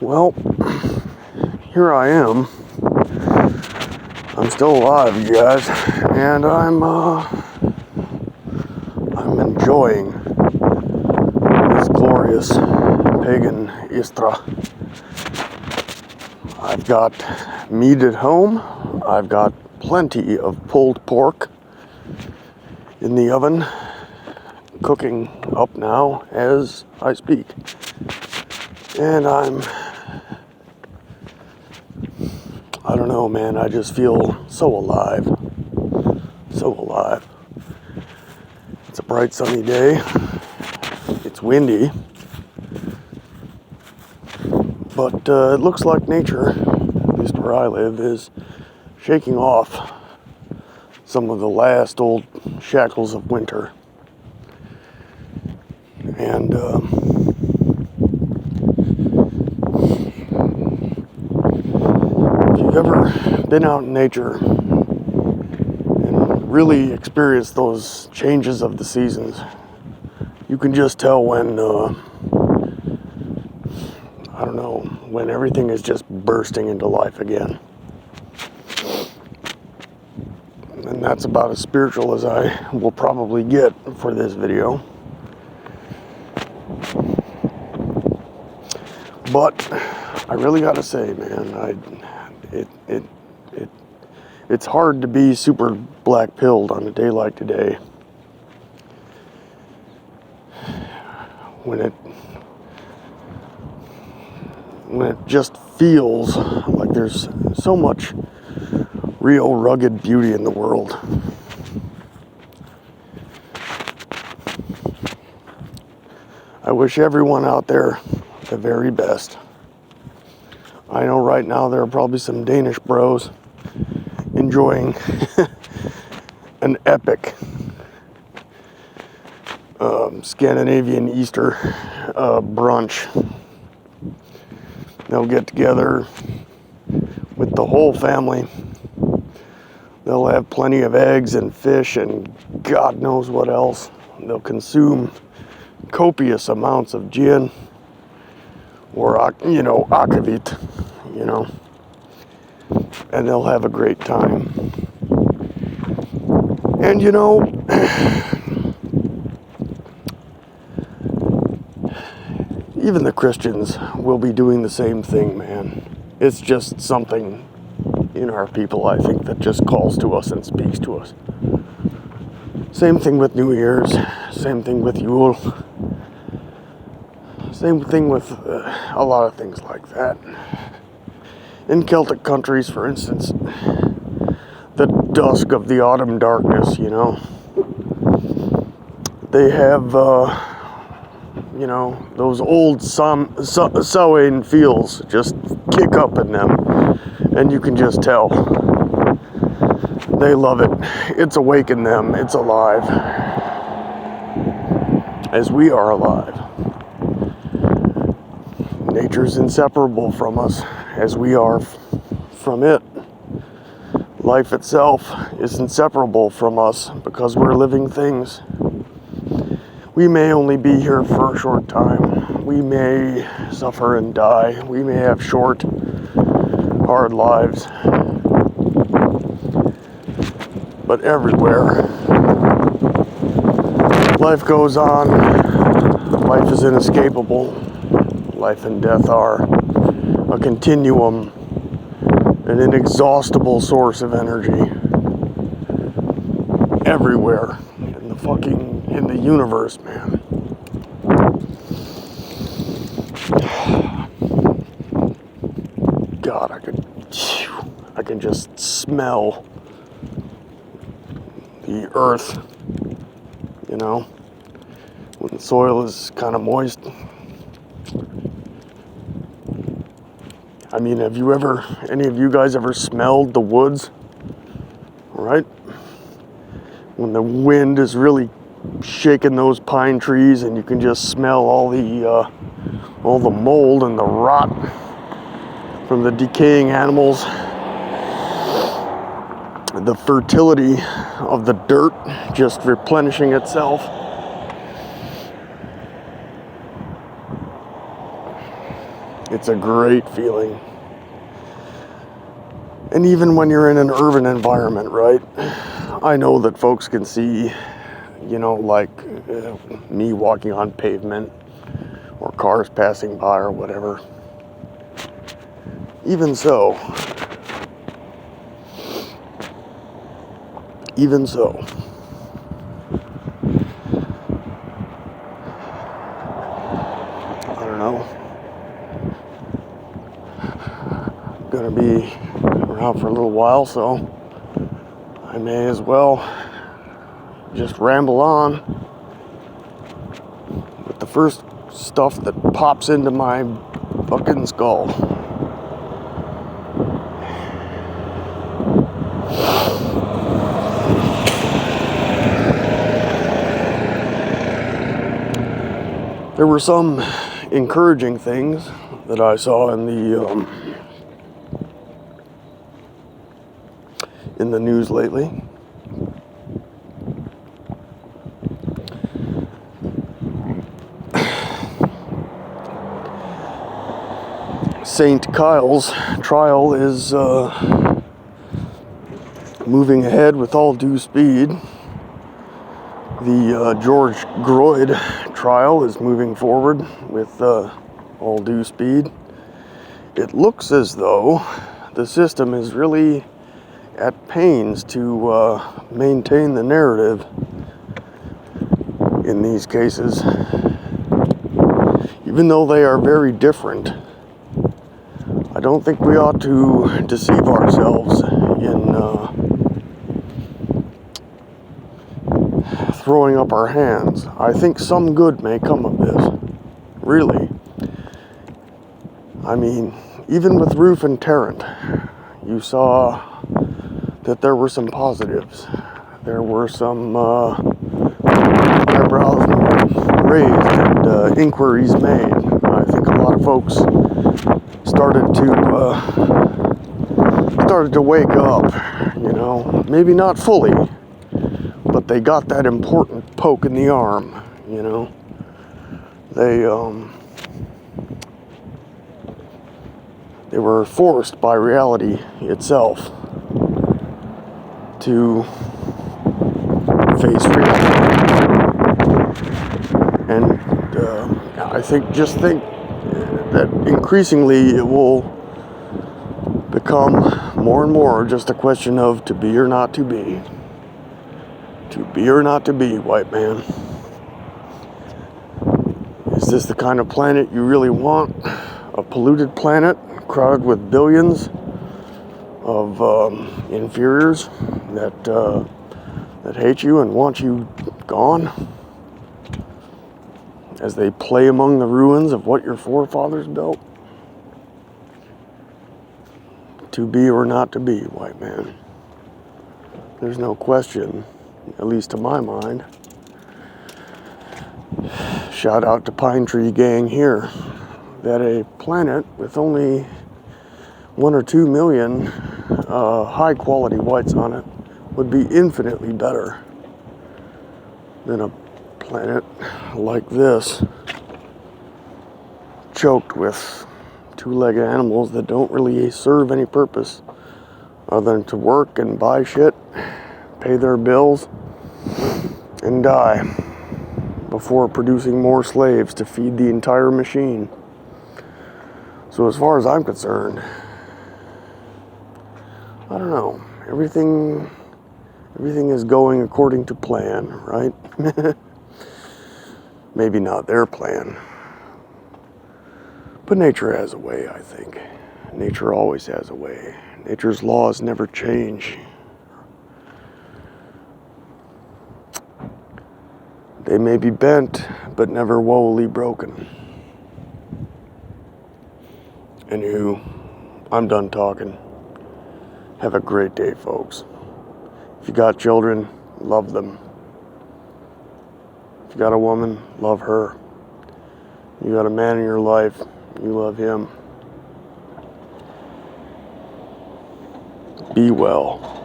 Well, here I am. I'm still alive, you guys, and I'm enjoying this glorious pagan Ostara. I've got meat at home. I've got plenty of pulled pork in the oven, cooking up now as I speak. And I don't know, man, I just feel so alive. So alive. It's a bright sunny day. It's windy. But it looks like nature, at least where I live, is shaking off some of the last old shackles of winter. And if you've ever been out in nature and really experienced those changes of the seasons, you can just tell when, I don't know, when everything is just bursting into life again. And that's about as spiritual as I will probably get for this video. But I really gotta say, man, it's hard to be super black-pilled on a day like today, when it just feels like there's so much real rugged beauty in the world. I wish everyone out there the very best. I know right now there are probably some Danish bros enjoying an epic Scandinavian Easter brunch. They'll get together with the whole family. They'll have plenty of eggs and fish and God knows what else. They'll consume copious amounts of gin or, akavit, and they'll have a great time. And even the Christians will be doing the same thing, man. It's just something in our people, I think, that just calls to us and speaks to us. Same thing with New Year's, same thing with Yule, same thing with a lot of things like that. In Celtic countries, for instance, the dusk of the autumn darkness, they have, those old Samhain feels just kick up in them, and you can just tell. They love it. It's awake in them. It's alive. As we are alive. Nature's inseparable from us, as we are from it. Life itself is inseparable from us because we're living things. We may only be here for a short time. We may suffer and die. We may have short, hard lives. But everywhere, life goes on. Life is inescapable. Life and death are a continuum, an inexhaustible source of energy. Everywhere in the universe, man. God, I can just smell the earth, when the soil is kind of moist. I mean, have any of you guys ever smelled the woods? Right? When the wind is really shaking those pine trees and you can just smell all the mold and the rot from the decaying animals. The fertility of the dirt just replenishing itself. It's a great feeling. And even when you're in an urban environment, right? I know that folks can see, like me walking on pavement or cars passing by or whatever. Even so, I don't know. I'm gonna be around for a little while, so I may as well just ramble on with the first stuff that pops into my fucking skull. There were some encouraging things that I saw in the news lately. St. Kyle's trial is moving ahead with all due speed. The George Groyd trial is moving forward with all due speed. It looks as though the system is really at pains to maintain the narrative in these cases, even though they are very different. I don't think we ought to deceive ourselves in throwing up our hands. I think some good may come of this, really. I mean, even with Roof and Tarrant, you saw that there were some positives. There were some eyebrows raised and inquiries made. I think a lot of folks started to wake up, maybe not fully, but they got that important poke in the arm, They were forced by reality itself to face reality. And I think that increasingly it will become more and more just a question of to be or not to be. To be or not to be, white man. Is this the kind of planet you really want? A polluted planet crowded with billions of inferiors that hate you and want you gone as they play among the ruins of what your forefathers built? To be or not to be, white man. There's no question, at least to my mind. Shout out to Pine Tree Gang here, that a planet with only 1 or 2 million high quality whites on it would be infinitely better than a planet like this, choked with two-legged animals that don't really serve any purpose other than to work and buy shit, pay their bills, and die before producing more slaves to feed the entire machine. So as far as I'm concerned, I don't know, everything is going according to plan, right? Maybe not their plan, but nature has a way, I think. Nature always has a way. Nature's laws never change. They may be bent, but never woefully broken. Anywho, I'm done talking. Have a great day, folks. If you got children, love them. If you got a woman, love her. You got a man in your life, you love him. Be well.